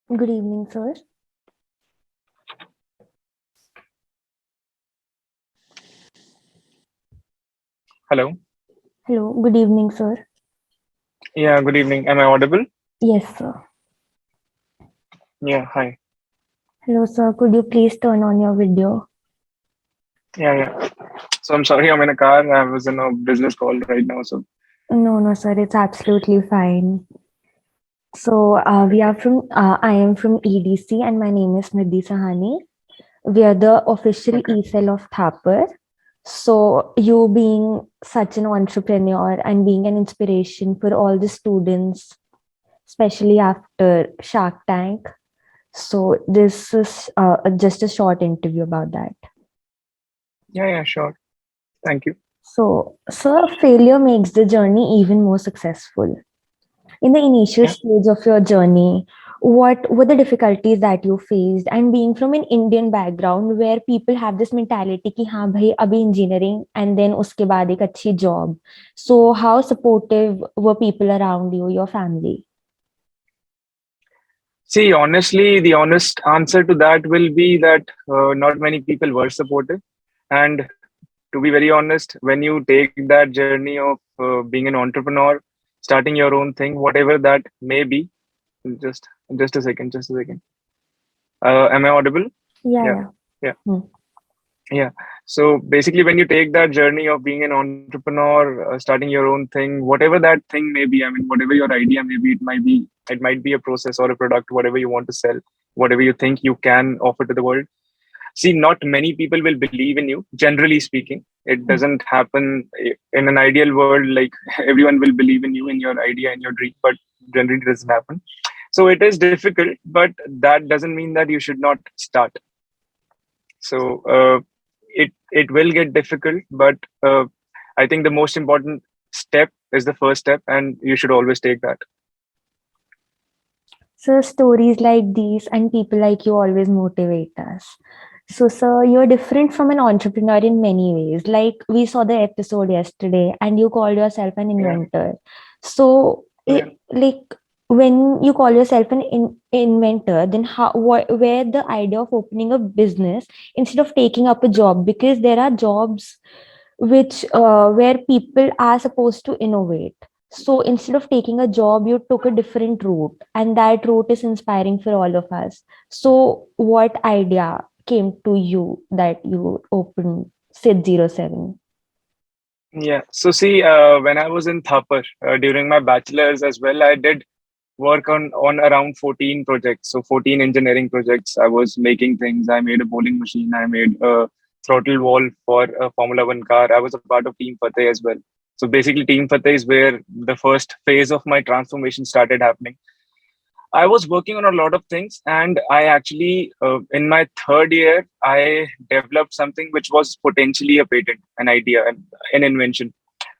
Good evening, sir. Hello. Hello, good evening, sir. Yeah, good evening. Am I audible? Yes, sir. Yeah, hi. Hello, sir. Could you please turn on your video? Yeah. So I'm sorry, I'm in a car. I was in a business call right now. So No, no, sir. It's absolutely fine. So, I am from EDC and my name is Nidhi Sahani. We are the official okay. e-cell of Thapar. So, you being such an entrepreneur and being an inspiration for all the students, especially after Shark Tank. So, this is just a short interview about that. Yeah, sure. Thank you. So, failure makes the journey even more successful. In the initial Yeah. stage of your journey, what were the difficulties that you faced? And being from an Indian background where people have this mentality कि हाँ भाई अभी engineering and then उसके बाद एक अच्छी job. So how supportive were people around you, your family? See, honestly, the honest answer to that will be that not many people were supportive. And to be very honest, when you take that journey of being an entrepreneur, starting your own thing, whatever that may be, just just a second. Am I audible? Yeah, Yeah. yeah. Yeah. Hmm. Yeah. So basically, when you take that journey of being an entrepreneur, starting your own thing, whatever that thing may be, I mean, whatever your idea may be, it might be a process or a product, whatever you want to sell, whatever you think you can offer to the world. See, not many people will believe in you, generally speaking. It Hmm. doesn't happen in an ideal world, like everyone will believe in you, in your idea, in your dream, but generally it doesn't happen. So it is difficult, but that doesn't mean that you should not start. So it will get difficult, but I think the most important step is the first step, and you should always take that. So stories like these and people like you always motivate us. So, sir, you're different from an entrepreneur in many ways. Like we saw the episode yesterday, and you called yourself an Yeah, inventor. So, yeah. like when you call yourself an inventor, then where the idea of opening a business instead of taking up a job? Because there are jobs which where people are supposed to innovate. So instead of taking a job, you took a different route, and that route is inspiring for all of us. So, what idea came to you that you opened Sid 07? Yeah. So see, when I was in Thapar during my bachelor's as well, I did work on around 14 projects. So 14 engineering projects. I was making things. I made a bowling machine. I made a throttle wall for a Formula One car. I was a part of Team Fateh as well. So basically, Team Fateh is where the first phase of my transformation started happening. I was working on a lot of things, and I actually, in my third year, I developed something which was potentially a patent, an idea, an invention.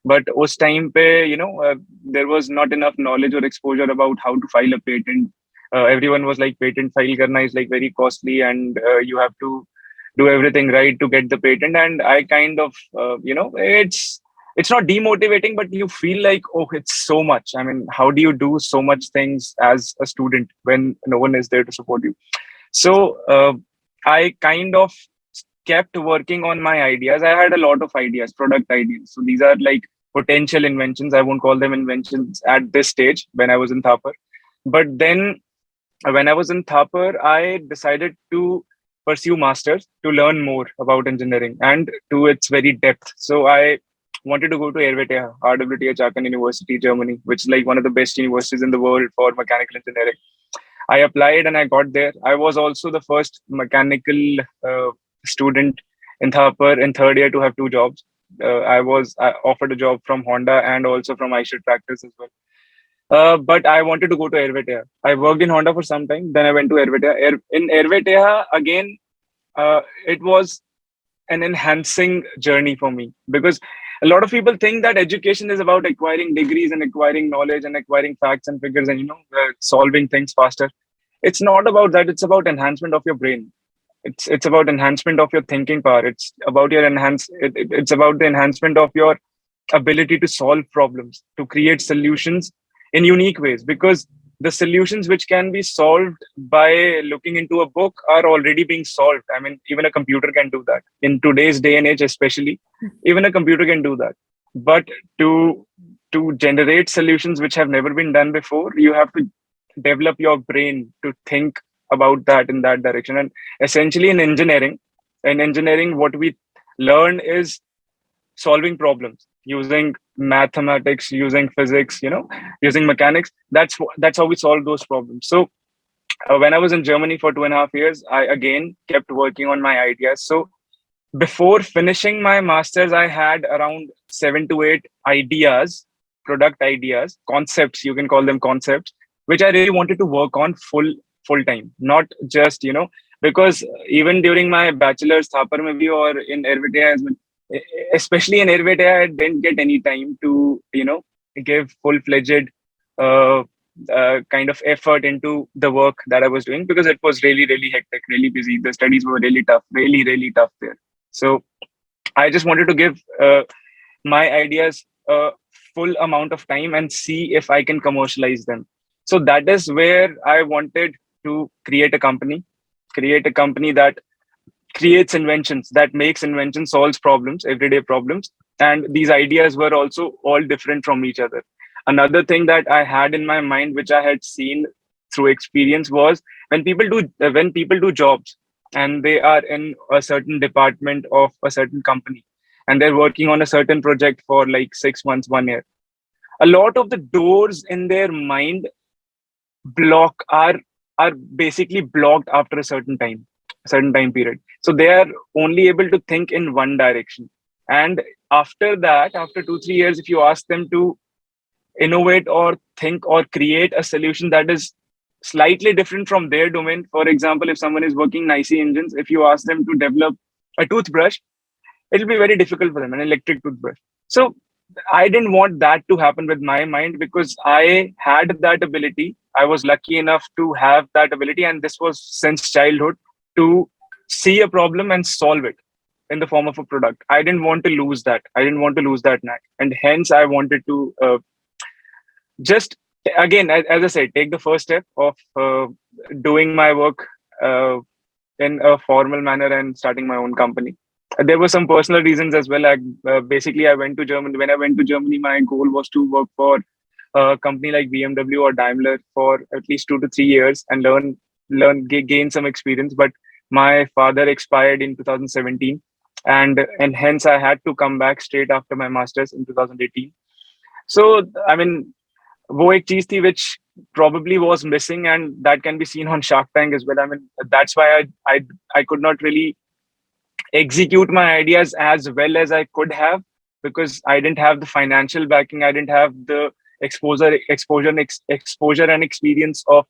But उस time पे, there was not enough knowledge or exposure about how to file a patent. Everyone was like, patent file karna is like very costly, and you have to do everything right to get the patent. And I kind of, it's not demotivating, but you feel like, oh, it's so much. I mean, how do you do so much things as a student when no one is there to support you? So I kind of kept working on my ideas. I had a lot of ideas, product ideas. So these are like potential inventions. I won't call them inventions at this stage when I was in Thapar. But then when I was in Thapar, I decided to pursue masters to learn more about engineering and to its very depth. So I wanted to go to RWTH Aachen University, Germany, which is like one of the best universities in the world for mechanical engineering. I applied and I got there. I was also the first mechanical student in Thapar in third year to have two jobs. I offered a job from Honda and also from Eicher Tractors as well. But I wanted to go to Airvetea. I worked in Honda for some time. Then I went to Airvetea. In Airvetea, again, it was an enhancing journey for me because a lot of people think that education is about acquiring degrees and acquiring knowledge and acquiring facts and figures and solving things faster. It's not about that. It's about enhancement of your brain. It's about enhancement of your thinking power. It's about the enhancement of your ability to solve problems, to create solutions in unique ways. Because the solutions which can be solved by looking into a book are already being solved. I mean, even a computer can do that in today's day and age, especially. Even a computer can do that. But to generate solutions which have never been done before, you have to develop your brain to think about that in that direction. And essentially, in engineering, what we learn is solving problems using mathematics, using physics, using mechanics. That's how we solve those problems. So when I was in Germany for 2.5 years, I again kept working on my ideas. So before finishing my masters, I had around 7 to 8 ideas, product ideas, concepts, you can call them concepts, which I really wanted to work on full time, not just, because even during my bachelor's Thapar maybe or in Ervitia as well, especially in Ervitia, I didn't get any time to, give full-fledged uh, kind of effort into the work that I was doing, because it was really, really hectic, really busy. The studies were really tough, really, really tough there. So I just wanted to give my ideas a full amount of time and see if I can commercialize them. So that is where I wanted to create a company that creates inventions, that makes inventions, solves problems, everyday problems. And these ideas were also all different from each other. Another thing that I had in my mind, which I had seen through experience, was when people do jobs and they are in a certain department of a certain company and they're working on a certain project for like 6 months, 1 year, a lot of the doors in their mind block are basically blocked after a certain time period. So they are only able to think in one direction. And after that, after 2 3 years, if you ask them to innovate or think or create a solution that is slightly different from their domain, for example, if someone is working in IC engines, if you ask them to develop a toothbrush, it'll be very difficult for them, an electric toothbrush. So I didn't want that to happen with my mind, because I had that ability. I was lucky enough to have that ability, and this was since childhood, to see a problem and solve it in the form of a product. I didn't want to lose that. I didn't want to lose that knack, and hence I wanted to just again, as I said, take the first step of doing my work uh, in a formal manner and starting my own company. There were some personal reasons as well. Basically, I went to Germany. When I went to Germany, my goal was to work for a company like BMW or Daimler for at least 2 to 3 years and gain some experience. But my father expired in 2017, and hence I had to come back straight after my masters in 2018. So I mean, वो एक चीज थी which probably was missing, and that can be seen on Shark Tank as well. I mean, that's why I could not really execute my ideas as well as I could have, because I didn't have the financial backing. I didn't have the exposure and experience of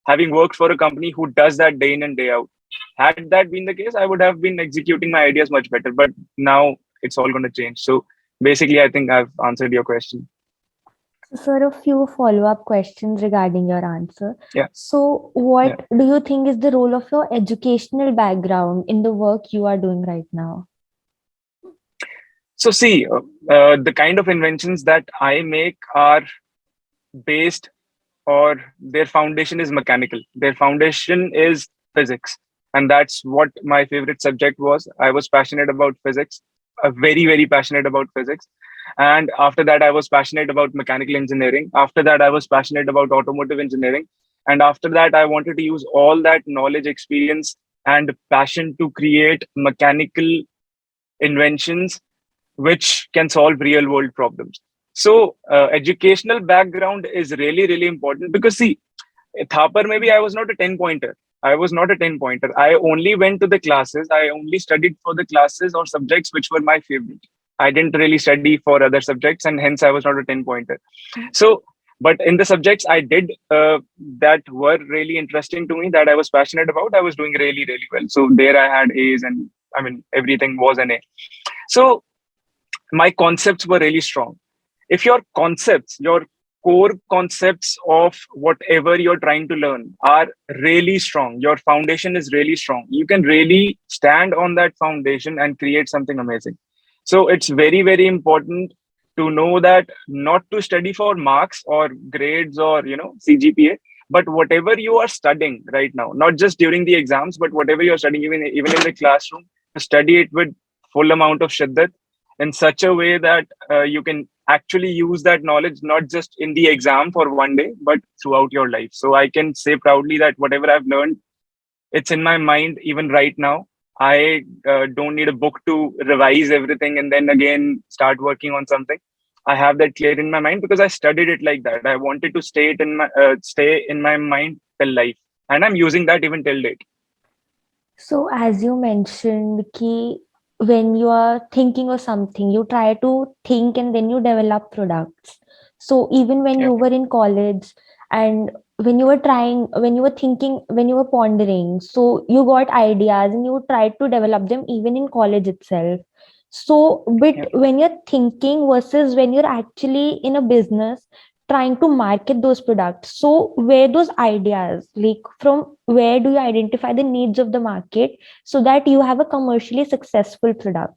having worked for a company who does that day in and day out. Had that been the case, I would have been executing my ideas much better. But now it's all going to change. So basically, I think I've answered your question. So, sir, a few follow-up questions regarding your answer. Yeah. So, Yeah. what do you think is the role of your educational background in the work you are doing right now? So see, the kind of inventions that I make are based, or their foundation is mechanical. Their foundation is physics. And that's what my favorite subject was. I was passionate about physics, very, very passionate about physics. And after that, I was passionate about mechanical engineering. After that, I was passionate about automotive engineering. And after that, I wanted to use all that knowledge, experience, and passion to create mechanical inventions which can solve real world problems. So educational background is really, really important, because see, Thapar, maybe I was not a 10 pointer. I was not a 10 pointer. I only went to the classes. I only studied for the classes or subjects which were my favorite. I didn't really study for other subjects, and hence I was not a 10 pointer. So, but in the subjects I did that were really interesting to me, that I was passionate about, I was doing really, really well. So there I had A's, and I mean, everything was an A. So my concepts were really strong. If your concepts, your core concepts of whatever you're trying to learn are really strong, your foundation is really strong, you can really stand on that foundation and create something amazing. So it's very, very important to know that not to study for marks or grades or CGPA, but whatever you are studying right now, not just during the exams, but whatever you're studying, even in the classroom, to study it with full amount of shiddat, in such a way that you can actually use that knowledge not just in the exam for one day, but throughout your life. So I can say proudly that whatever I've learned, it's in my mind even right now. I don't need a book to revise everything and then again start working on something. I have that clear in my mind because I studied it like that. I wanted to stay in my mind till life, and I'm using that even till date. So, as you mentioned, ki when you are thinking of something, you try to think and then you develop products. So, even when Yeah, you were in college and when you were thinking, when you were pondering, so you got ideas and you tried to develop them even in college itself. So, yeah. but when you're thinking versus when you're actually in a business trying to market those products, so where those ideas, like from where do you identify the needs of the market so that you have a commercially successful product?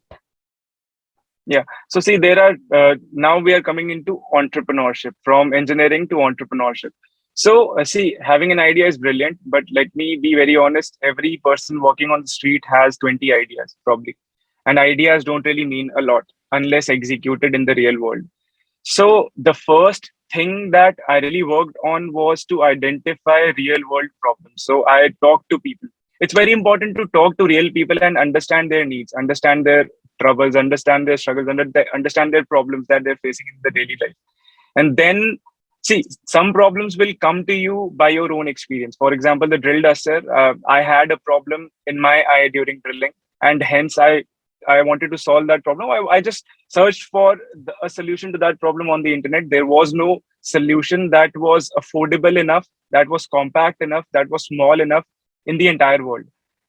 Yeah. So see, there are now we are coming into entrepreneurship, from engineering to entrepreneurship. So see, having an idea is brilliant, but let me be very honest. Every person walking on the street has 20 ideas probably, and ideas don't really mean a lot unless executed in the real world. So the first thing that I really worked on was to identify real world problems. So I talked to people. It's very important to talk to real people and understand their needs, understand their troubles, understand their struggles, understand their problems that they're facing in the daily life. And then see, some problems will come to you by your own experience. For example, the drill duster, I had a problem in my eye during drilling, and hence I wanted to solve that problem. I just searched for a solution to that problem on the internet. There was no solution that was affordable enough, that was compact enough, that was small enough in the entire world.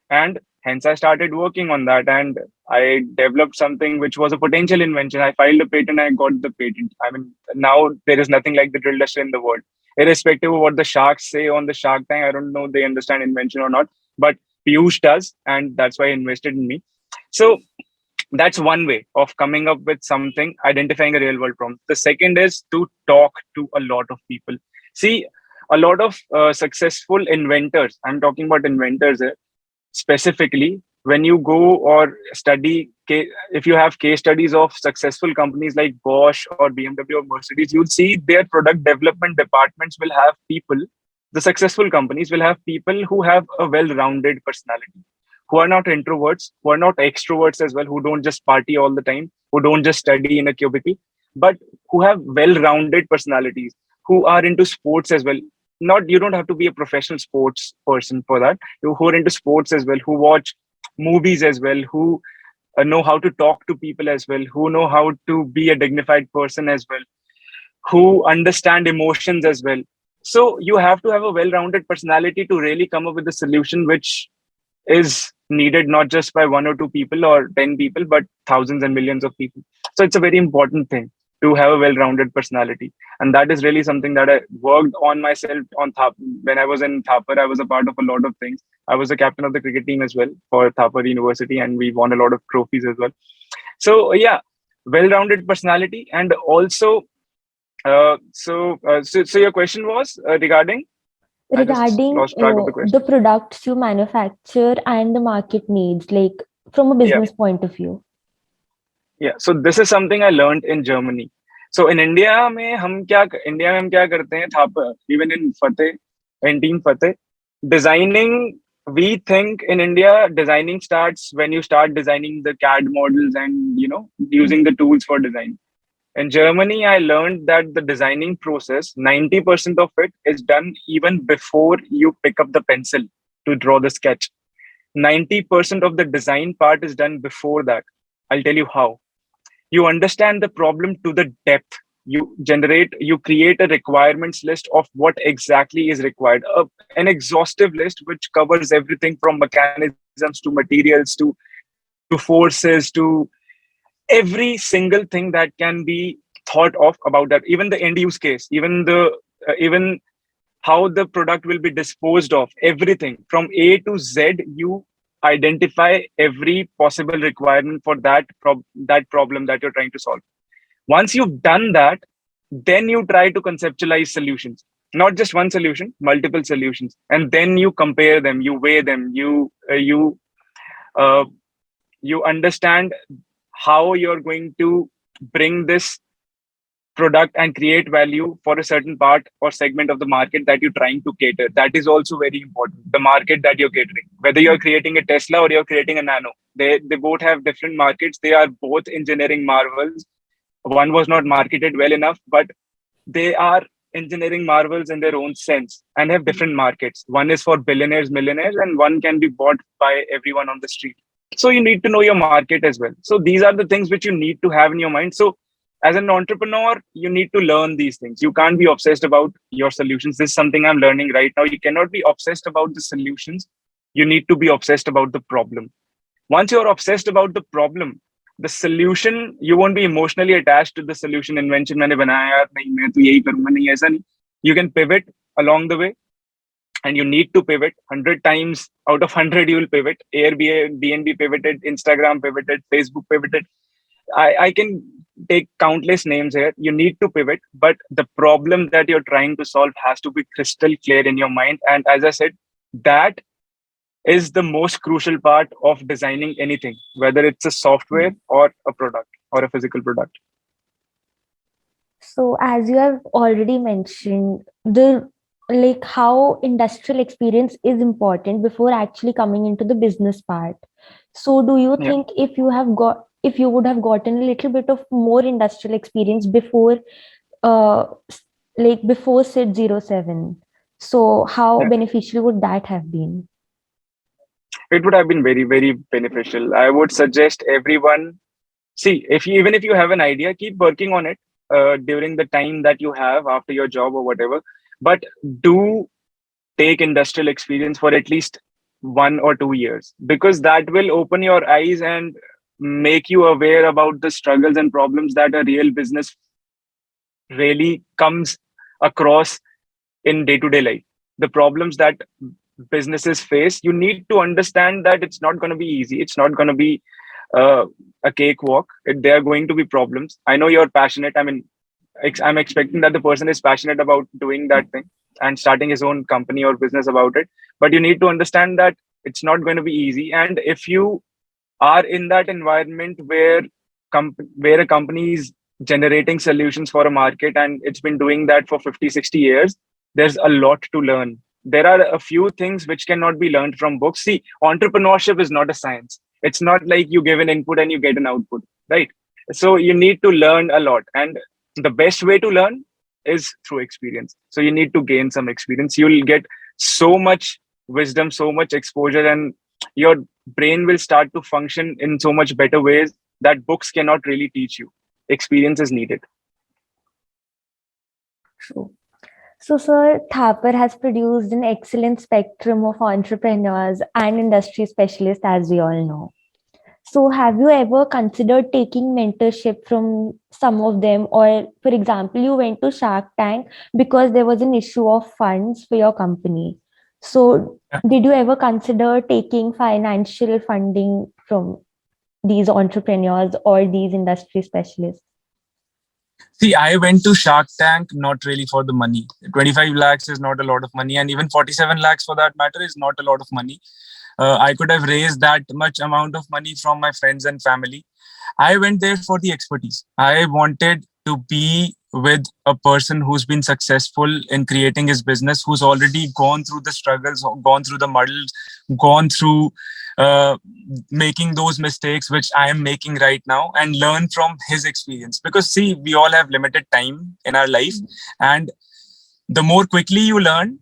And hence I started working on that, and I developed something which was a potential invention. I filed a patent, I got the patent. I mean, now there is nothing like the drill duster in the world. Irrespective of what the sharks say on the Shark Tank, I don't know they understand invention or not, but Piyush does, and that's why he invested in me. So that's one way of coming up with something, identifying a real world problem. The second is to talk to a lot of people. See, a lot of successful inventors, I'm talking about inventors here specifically, when you go or study if you have case studies of successful companies like Bosch or BMW or Mercedes, you'll see their product development departments will have people. The successful companies will have people who have a well-rounded personality, who are not introverts, who are not extroverts as well, who don't just party all the time, who don't just study in a cubicle, but who have well-rounded personalities, who are into sports as well. Not, you don't have to be a professional sports person for that. Who are into sports as well, who watch movies as well, who know how to talk to people as well, who know how to be a dignified person as well, who understand emotions as well. So you have to have a well-rounded personality to really come up with a solution which is needed not just by one or two people or 10 people, but thousands and millions of people. So it's a very important thing to have a well-rounded personality. And that is really something that I worked on myself on when I was in Thapar. I was a part of a lot of things. I was the captain of the cricket team as well for Thapar University, and we won a lot of trophies as well. So yeah, well-rounded personality. And also, so your question was regarding, I just Regarding lost track of the the question. products you manufacture and the market needs, like from a Yeah. business point of view. Yeah, so this is something I learned in Germany. So in India में हम क्या करते हैं, Thapar, even in Team Fateh, designing, we think in India, designing starts when you start designing the CAD models and, using the tools for design. In Germany, I learned that the designing process, 90% of it is done even before you pick up the pencil to draw the sketch. 90% of the design part is done before that. I'll tell you how. You understand the problem to the depth. You create a requirements list of what exactly is required, an exhaustive list which covers everything from mechanisms to materials to forces to every single thing that can be thought of about that, even the end use case, even how the product will be disposed of, everything from A to Z. You identify every possible requirement for that problem that you're trying to solve. Once you've done that, then you try to conceptualize solutions, not just one solution, multiple solutions, and then you compare them, you weigh them, uh, you understand how you're going to bring this product and create value for a certain part or segment of the market that you're trying to cater. That is also very important. The market that you're catering, whether you're creating a Tesla or you're creating a Nano, they both have different markets. They are both engineering marvels. One was not marketed well enough, but they are engineering marvels in their own sense and have different markets. One is for billionaires, millionaires, and one can be bought by everyone on the street. So you need to know your market as well. So these are the things which you need to have in your mind. So as an entrepreneur, you need to learn these things. You can't be obsessed about your solutions. This is something I'm learning right now. You cannot be obsessed about the solutions. You need to be obsessed about the problem. Once you're obsessed about the problem, the solution, you won't be emotionally attached to the solution. Invention मैंने बनाया यार, नहीं मैं तो यही करूंगा, नहीं ऐसा नहीं. You can pivot along the way, and you need to pivot 100 times out of 100. You will pivot. Airbnb pivoted, Instagram pivoted, Facebook pivoted. I can take countless names here. You need to pivot, but the problem that you're trying to solve has to be crystal clear in your mind. And as I said, that is the most crucial part of designing anything, whether it's a software or a product or a physical product. So, as you have already mentioned, the like how industrial experience is important before actually coming into the business part. So, do you Yeah. think if you would have gotten a little bit of more industrial experience before uh before SID 07, so how Yeah. beneficial would that have been? It would have been very, very beneficial. I would suggest everyone, see, even if you have an idea, keep working on it during the time that you have after your job or whatever. But do take industrial experience for at least 1 or 2 years, because that will open your eyes and make you aware about the struggles and problems that a real business really comes across in day-to-day life. The problems that businesses face, you need to understand that it's not going to be easy, it's not going to be uh, a cakewalk. There are going to be problems. I know you're passionate. I mean, I'm expecting that the person is passionate about doing that thing and starting his own company or business about it. But you need to understand that it's not going to be easy. And if you are in that environment where a company is generating solutions for a market and it's been doing that for 50, 60 years, there's a lot to learn. There are a few things which cannot be learned from books. See, entrepreneurship is not a science. It's not like you give an input and you get an output, right? So you need to learn a lot, and the best way to learn is through experience. So you need to gain some experience. You'll get so much wisdom, so much exposure, and your brain will start to function in so much better ways that books cannot really teach you. Experience is needed. True. So, sir, Thapar has produced an excellent spectrum of entrepreneurs and industry specialists, as we all know. So, have you ever considered taking mentorship from some of them? Or, for example, you went to Shark Tank because there was an issue of funds for your company. So, did you ever consider taking financial funding from these entrepreneurs or these industry specialists? See, I went to Shark Tank not really for the money. 25 lakhs is not a lot of money, and even 47 lakhs for that matter is not a lot of money. I could have raised that much amount of money from my friends and family. I went there for the expertise. I wanted to be with a person who's been successful in creating his business, who's already gone through the struggles, gone through the muddles, gone through uh, making those mistakes which I am making right now, and learn from his experience. Because see, we all have limited time in our life, and the more quickly you learn,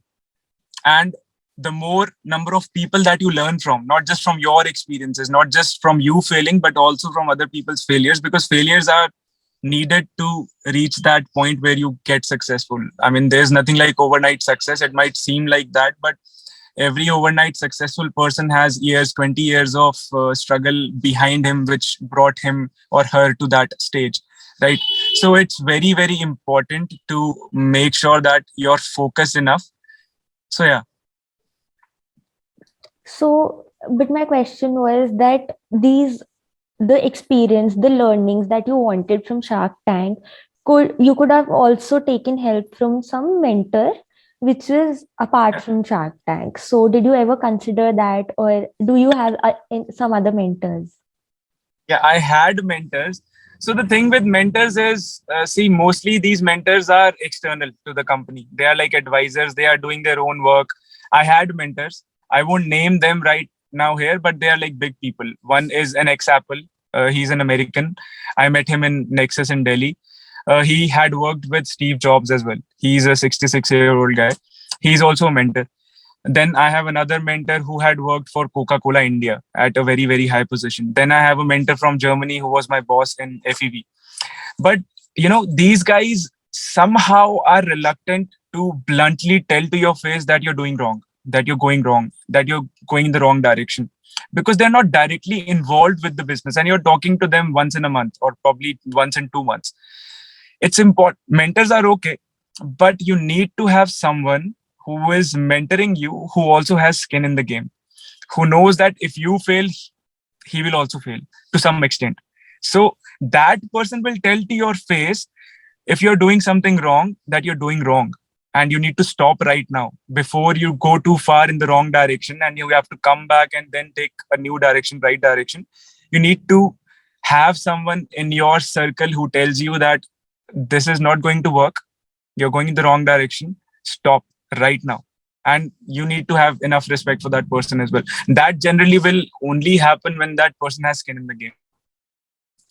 and the more number of people that you learn from, not just from your experiences, not just from you failing, but also from other people's failures, because failures are needed to reach that point where you get successful. I mean, there's nothing like overnight success. It might seem like that, but every overnight successful person has years, 20 years of struggle behind him, which brought him or her to that stage, right? So it's very, very important to make sure that you're focused enough. So yeah. So, but my question was that these the experience, the learnings that you wanted from Shark Tank, could have also taken help from some mentor which is apart from Shark Tank. So did you ever consider that, or do you have some other mentors? Yeah, I had mentors. So the thing with mentors is, see, mostly these mentors are external to the company. They are like advisors. They are doing their own work. I had mentors. I won't name them right now here, but they are like big people. One is an ex-Apple. He's an American. I met him in Nexus in Delhi. He had worked with Steve Jobs as well. He's a 66-year-old guy. He's also a mentor. Then I have another mentor who had worked for Coca-Cola India at a very, very high position. Then I have a mentor from Germany who was my boss in FEV. But, these guys somehow are reluctant to bluntly tell to your face that you're doing wrong, that you're going wrong, that you're going in the wrong direction, because they're not directly involved with the business and you're talking to them once in a month or probably once in 2 months. It's important. Mentors are okay, but you need to have someone who is mentoring you, who also has skin in the game, who knows that if you fail, he will also fail to some extent. So that person will tell to your face if you're doing something wrong, that you're doing wrong. And you need to stop right now before you go too far in the wrong direction and you have to come back and then take a new direction, right direction. You need to have someone in your circle who tells you that this is not going to work. You're going in the wrong direction. Stop right now. And you need to have enough respect for that person as well. That generally will only happen when that person has skin in the game.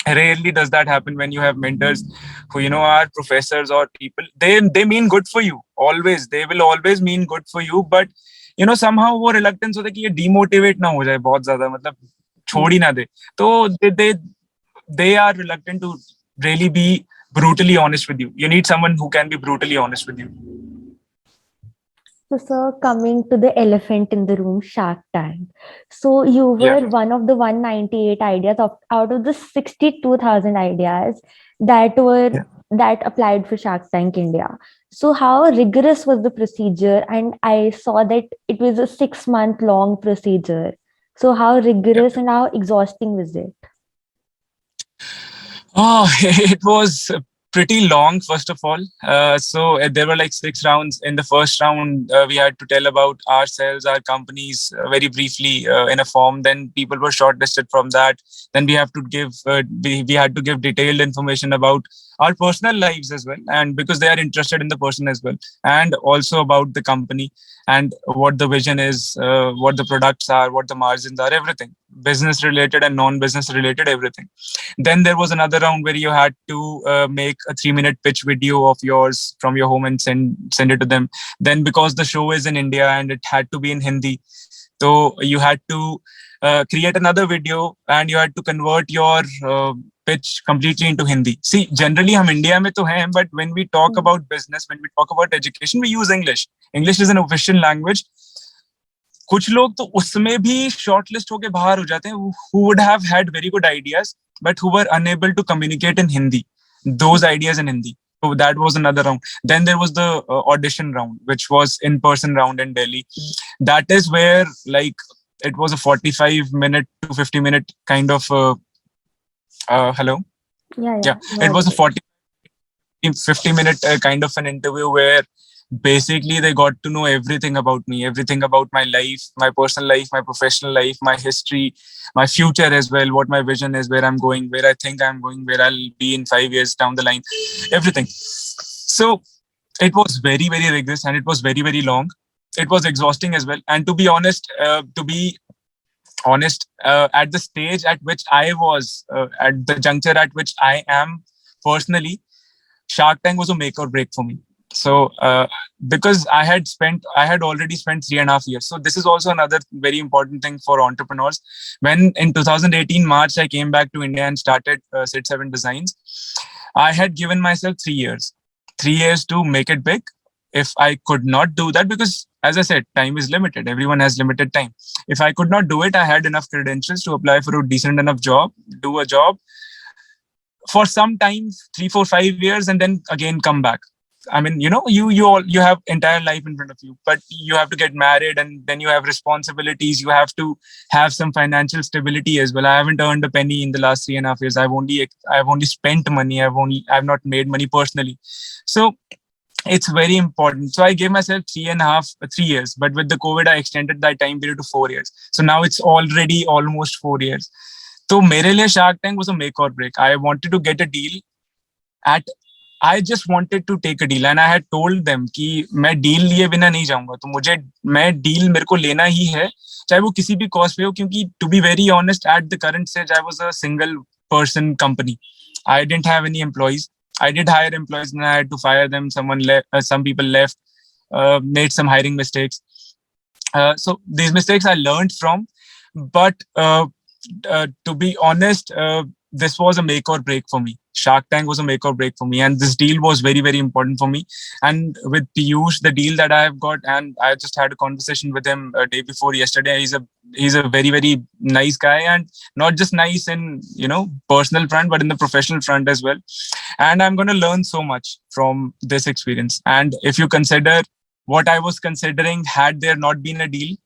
Rarely does that happen when you have mentors who are professors or people. They mean good for you always. They will always mean good for you, but somehow वो reluctance होता है कि ये demotivate ना हो जाए बहुत ज़्यादा, मतलब छोड़ ही ना दे. तो they are reluctant to really be brutally honest with you. You need someone who can be brutally honest with you. So, sir, coming to the elephant in the room, Shark Tank. So, you were one of the 198 ideas out of the 62,000 ideas that applied for Shark Tank India. So, how rigorous was the procedure? And I saw that it was a 6-month long procedure. So, how rigorous and how exhausting was it? Oh, it was pretty long, first of all. So there were like 6 rounds. In the first round, we had to tell about ourselves, our companies very briefly in a form. Then people were shortlisted from that. Then we have to give we had to give detailed information about our personal lives as well, and because they are interested in the person as well, and also about the company and what the vision is, what the products are, what the margins are, everything, business related and non-business related, everything. Then there was another round where you had to make a 3-minute pitch video of yours from your home and send it to them. Then because the show is in India and it had to be in Hindi, so you had to create another video and you had to convert your pitch completely into Hindi. See, generally हम India में तो हैं, but when we talk about business, when we talk about education, we use English. English is an official language. कुछ लोग तो उसमें भी shortlist होके बाहर हो जाते हैं, who would have had very good ideas, but who were unable to communicate in Hindi, those ideas in Hindi. So that was another round. Then there was the audition round, which was in-person round in Delhi. That is where like it was a 45-minute to 50-minute kind of hello. Yeah. It was a 50-minute kind of an interview where basically they got to know everything about me, everything about my life, my personal life, my professional life, my history, my future as well, what my vision is, where I'm going, where I think I'm going, where I'll be in 5 years down the line, everything. So it was very, very rigorous and it was very, very long. It was exhausting as well. And to be honest, at the stage at which I was, at the juncture at which I am personally, Shark Tank was a make or break for me. So because I had already spent 3.5 years. So this is also another very important thing for entrepreneurs. When in 2018 March I came back to India and started Sit 7 Designs, I had given myself 3 years. 3 years to make it big. If I could not do that, because as I said, time is limited. Everyone has limited time. If I could not do it, I had enough credentials to apply for a decent enough job, do a job for some time, 3, 4, 5 years, and then again come back. I mean, you have entire life in front of you, but you have to get married, and then you have responsibilities. You have to have some financial stability as well. I haven't earned a penny in the last 3.5 years. I've only spent money. I've not made money personally. So it's very important. So I gave myself 3 years, but with the COVID, I extended that time period to 4 years. So now it's already almost 4 years. So मेरे लिए Shark Tank was a make or break. I wanted to get a deal at I just wanted to take a deal and I had told them कि मैं deal लिए बिना नहीं जाऊंगा, तो मैं डील मेरे को लेना ही है, चाहे वो किसी भी कॉस्ट पे हो, क्योंकि to be very honest at the current stage I was a single person company. I didn't have any employees. I did hire employees and I had to fire them. Some people left, made some hiring mistakes. So these mistakes I learned from, but to be honest, this was a make or break for me. Shark Tank was a make or break for me, and this deal was very, very important for me. And with Piyush, the deal that I have got, and I just had a conversation with him a day before yesterday. He's a very, very nice guy, and not just nice in personal front, but in the professional front as well. And I'm going to learn so much from this experience. And if you consider what I was considering had there not been a deal,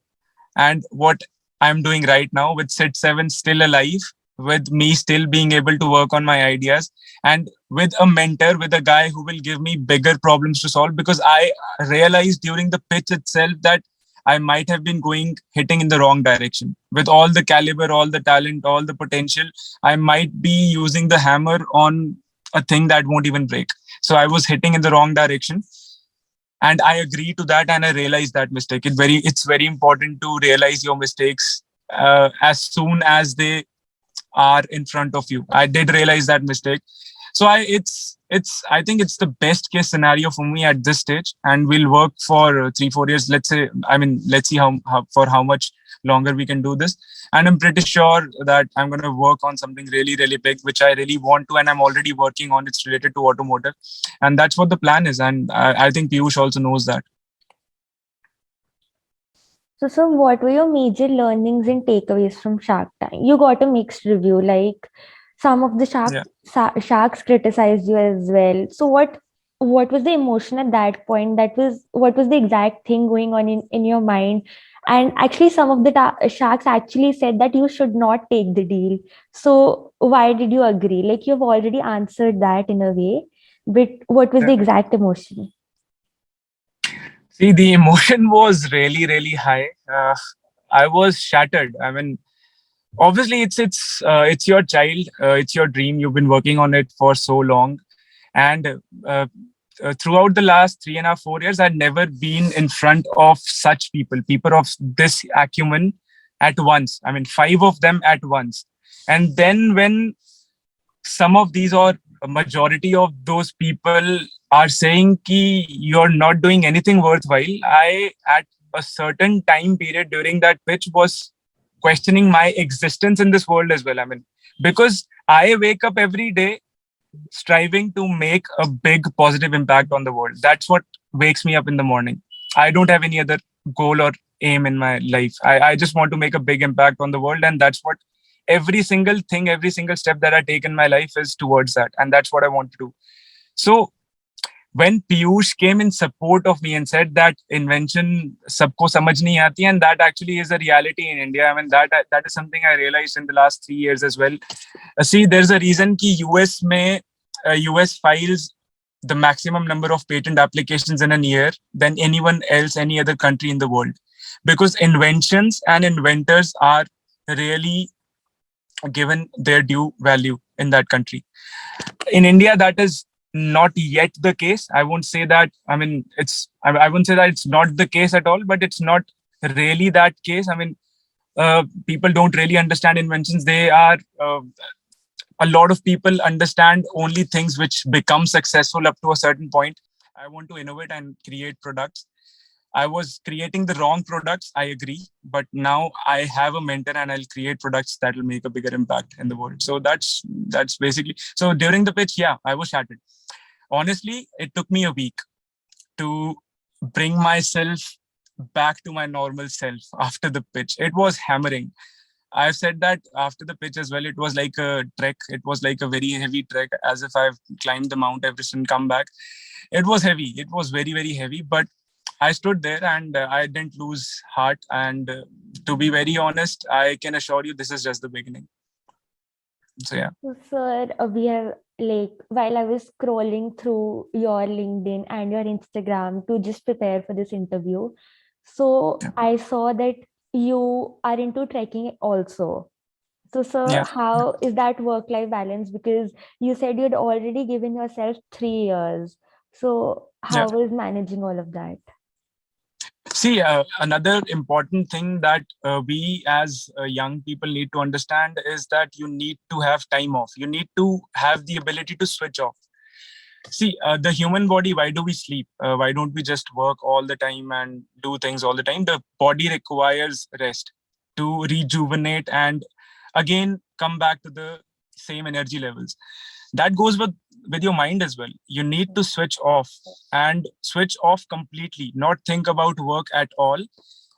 and what I'm doing right now with Sit7 still alive, with me still being able to work on my ideas, and with a mentor, with a guy who will give me bigger problems to solve, because I realized during the pitch itself that I might have been hitting in the wrong direction. With all the caliber, all the talent, all the potential, I might be using the hammer on a thing that won't even break. So I was hitting in the wrong direction. And I agree to that, and I realized that mistake. It's very important to realize your mistakes as soon as they are in front of you. I did realize that mistake. So I think it's the best case scenario for me at this stage, and we'll work for 3-4 years. Let's see how much longer we can do this. And I'm pretty sure that I'm going to work on something really, really big, which I really want to, and I'm already working on. It's related to automotive, and that's what the plan is. And I think Piyush also knows that. So, what were your major learnings and takeaways from Shark Tank? You got a mixed review, like some of the Yeah. sharks criticized you as well. So, what was the emotion at that point? What was the exact thing going on in your mind? And actually, some of the sharks actually said that you should not take the deal. So, why did you agree? Like, you've already answered that in a way, but what was Yeah. the exact emotion? See, the emotion was really, really high. I was shattered. I mean, obviously, it's your child, it's your dream. You've been working on it for so long, and throughout the last 3.5-4 years, I'd never been in front of such people of this acumen at once. I mean, 5 of them at once, and then when some of these, or a majority of those people, are saying ki you're not doing anything worthwhile, I at a certain time period during that pitch was questioning my existence in this world as well. I mean, because I wake up every day striving to make a big positive impact on the world. That's what wakes me up in the morning. I don't have any other goal or aim in my life. I just want to make a big impact on the world, and that's what every single thing, every single step that I take in my life is towards that, and that's what I want to do. So when Piyush came in support of me and said that invention sabko samajh nahi aati, and that actually is a reality in India. I mean, that is something I realized in the last 3 years as well. See, there's a reason ki US files the maximum number of patent applications in a year than anyone else, any other country in the world, because inventions and inventors are really given their due value in that country. In India, that is not yet the case. I won't say that. I mean, I won't say that it's not the case at all, but it's not really that case. I mean, people don't really understand inventions. A lot of people understand only things which become successful up to a certain point. I want to innovate and create products. I was creating the wrong products, I agree, but now I have a mentor and I'll create products that will make a bigger impact in the world. So that's basically. So during the pitch, yeah, I was shattered. Honestly, it took me a week to bring myself back to my normal self after the pitch. It was hammering. I've said that after the pitch as well. It was like a trek. It was like a very heavy trek, as if I've climbed the Mount Everest and come back. It was heavy. It was very, very heavy. But I stood there and I didn't lose heart. And to be very honest, I can assure you this is just the beginning. So yeah. So, sir, we have like while I was scrolling through your LinkedIn and your Instagram to just prepare for this interview, so Yeah. I saw that you are into trekking also. So, sir, Yeah. how is that work-life balance? Because you said you'd already given yourself 3 years. So, Yeah. how was managing all of that? See, another important thing that we as young people need to understand is that you need to have time off. You need to have the ability to switch off. See, the human body, why do we sleep? Why don't we just work all the time and do things all the time? The body requires rest to rejuvenate and again come back to the same energy levels. That goes with your mind as well. You need to switch off and switch off completely, not think about work at all.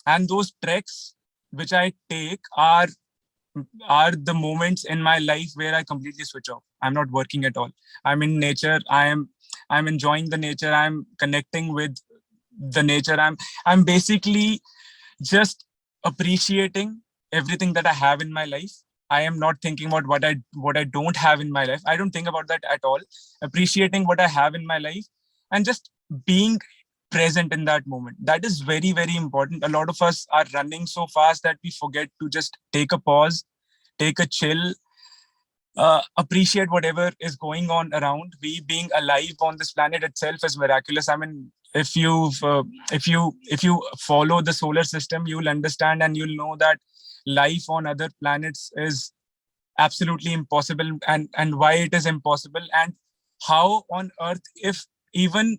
And those treks which I take are the moments in my life where I completely switch off. I'm not working at all. I'm in nature. I'm enjoying the nature. I'm connecting with the nature. I'm basically just appreciating everything that I have in my life. I am not thinking about what I don't have in my life. I don't think about that at all. Appreciating what I have in my life and just being present in that moment. That is very, very important. A lot of us are running so fast that we forget to just take a pause, take a chill, appreciate whatever is going on around. We being alive on this planet itself is miraculous. I mean, if you follow the solar system, you'll understand and you'll know that life on other planets is absolutely impossible, and why it is impossible, and how on earth, if even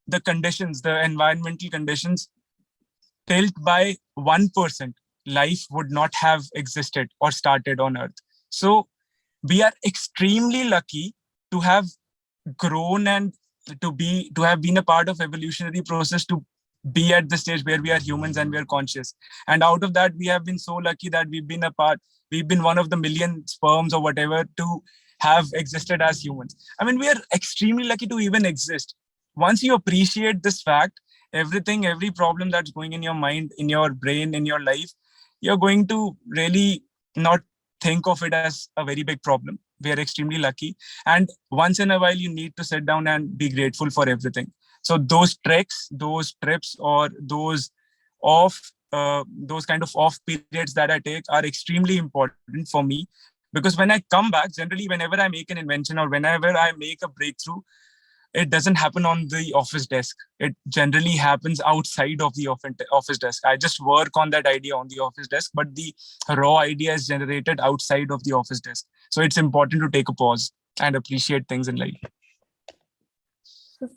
the conditions, the environmental conditions tilt by 1%, life would not have existed or started on earth. So we are extremely lucky to have grown and to have been a part of evolutionary process to be at the stage where we are humans and we are conscious. And out of that, we have been so lucky that we've been one of the million sperms or whatever to have existed as humans. I mean, we are extremely lucky to even exist. Once you appreciate this fact, every problem that's going in your mind, in your brain, in your life, you're going to really not think of it as a very big problem. We are extremely lucky. And once in a while, you need to sit down and be grateful for everything. So those treks, those trips, or those kind of off periods that I take are extremely important for me, because when I come back, generally, whenever I make an invention or whenever I make a breakthrough, it doesn't happen on the office desk. It generally happens outside of the office desk. I just work on that idea on the office desk, but the raw idea is generated outside of the office desk. So it's important to take a pause and appreciate things in life.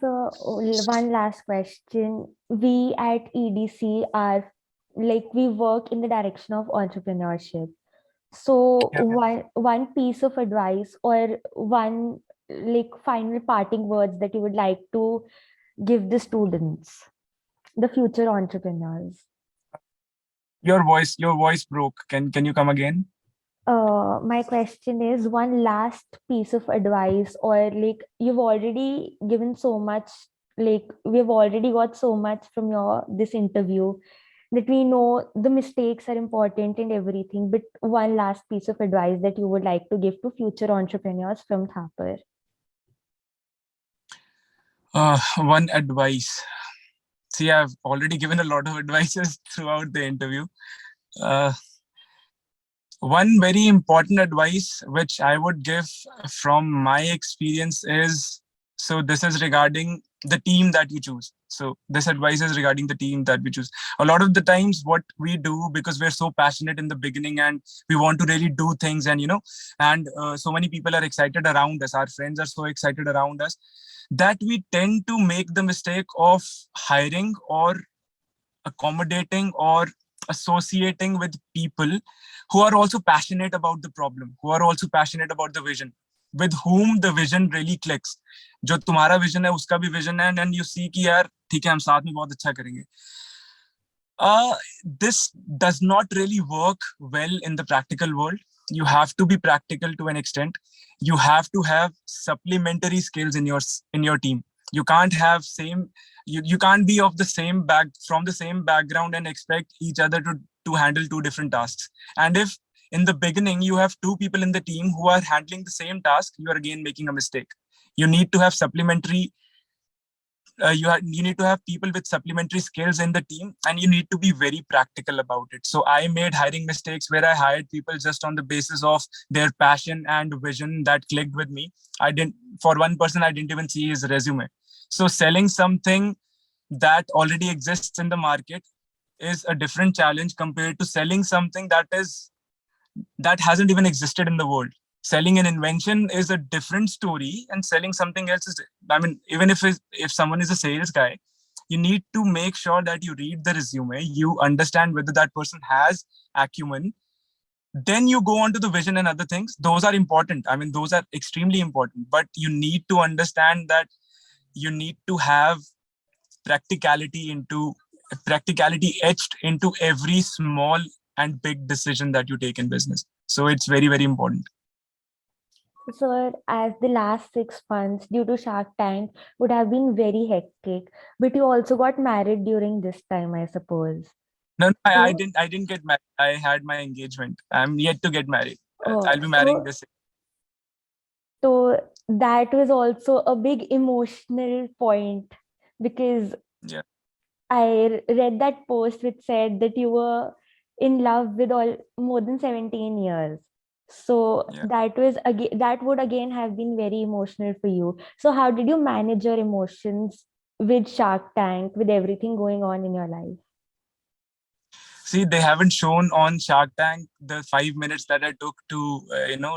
So, one last question. We at EDC are like we work in the direction of entrepreneurship. So, Yeah. one piece of advice or one like final parting words that you would like to give the students, the future entrepreneurs. Your voice broke. Can you come again? My question is one last piece of advice, or like you've already given so much, like we've already got so much from your this interview that we know the mistakes are important and everything, but one last piece of advice that you would like to give to future entrepreneurs from Thapar. One advice. See, I've already given a lot of advices throughout the interview. Uh, One very important advice which I would give from my experience is, so this is regarding the team that you choose. So this advice is regarding the team that we choose. A lot of the times what we do, because we're so passionate in the beginning and we want to really do things, and so many people are excited around us, our friends are so excited around us, that we tend to make the mistake of hiring or accommodating or associating with people who are also passionate about the problem, who are also passionate about the vision, with whom the vision really clicks. जो तुम्हारा vision है उसका भी vision है, and you see कि यार ठीक है हम साथ में बहुत अच्छा करेंगे. This does not really work well in the practical world. You have to be practical to an extent. You have to have supplementary skills in your team. You can't have same, you can't be of the same from the same background and expect each other to handle two different tasks. And if in the beginning you have two people in the team who are handling the same task, you are again making a mistake. You need to have supplementary you need to have people with supplementary skills in the team, and you need to be very practical about it. So I made hiring mistakes where I hired people just on the basis of their passion and vision that clicked with me. I didn't For one person, I didn't even see his resume. So selling something that already exists in the market is a different challenge compared to selling something that hasn't even existed in the world. Selling an invention is a different story, and selling something else is, I mean, even if someone is a sales guy, you need to make sure that you read the resume, you understand whether that person has acumen. Then you go on to the vision and other things. Those are important. I mean, those are extremely important, but you need to understand that you need to have practicality etched into every small and big decision that you take in business. So it's very, very important. Sir, as the last 6 months due to Shark Tank would have been very hectic, but you also got married during this time, I suppose. No, I So, didn't. I didn't get married. I had my engagement. I'm yet to get married. I'll oh, be marrying this. so that was also a big emotional point because Yeah, read that post which said that you were in love with all more than 17 years. So yeah. that was again, that would again have been very emotional for you. So how did you manage your emotions with Shark Tank, with everything going on in your life? See, they haven't shown on Shark Tank the 5 minutes that I took to,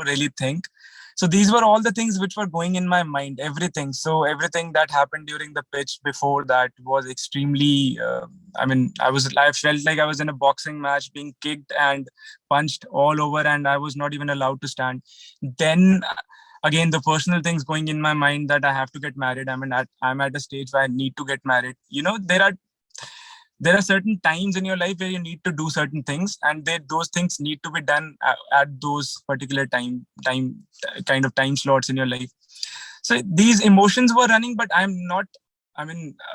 really think. So these were all the things which were going in my mind, everything. So everything that happened during the pitch before that was extremely, I felt like I was in a boxing match being kicked and punched all over, and I was not even allowed to stand. Then again, the personal things going in my mind that I have to get married. I'm at a stage where I need to get married. There are certain times in your life where you need to do certain things, and those things need to be done at those particular time slots in your life. So these emotions were running, but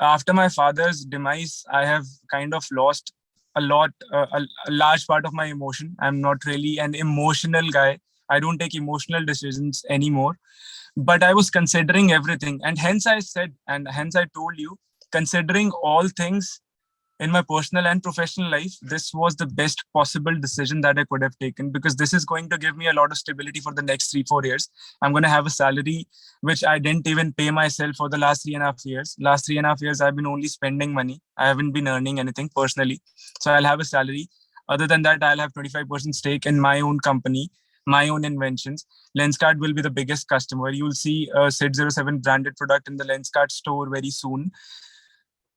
after my father's demise, I have kind of lost a large part of my emotion. I'm not really an emotional guy. I don't take emotional decisions anymore, but I was considering everything, and hence I told you, considering all things in my personal and professional life, this was the best possible decision that I could have taken, because this is going to give me a lot of stability for the next 3-4 years. I'm going to have a salary which I didn't even pay myself for the last 3.5 years. Last 3.5 years, I've been only spending money. I haven't been earning anything personally. So I'll have a salary. Other than that, I'll have 25% stake in my own company, my own inventions. Lenskart will be the biggest customer. You'll see a SID07 branded product in the Lenskart store very soon.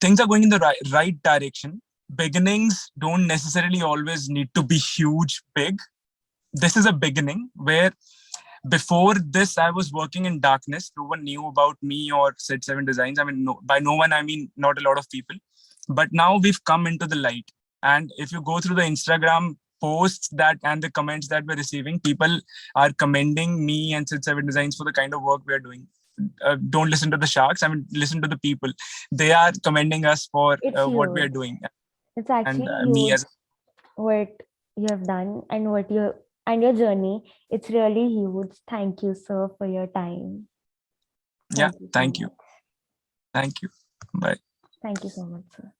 Things are going in the right direction. Beginnings don't necessarily always need to be huge, big. This is a beginning where before this, I was working in darkness. No one knew about me or SID7 Designs. I mean, by no one, I mean not a lot of people. But now we've come into the light. And if you go through the Instagram posts and the comments that we're receiving, people are commending me and SID7 Designs for the kind of work we're doing. Don't listen to the sharks. I mean, listen to the people. They are commending us for It's what we are huge. doing. It's And actually me huge as what you have done and your journey. It's really huge. Thank you, sir, for your time. yeah, Thank you so thank you. much. Thank you. Bye. Thank you so much, sir.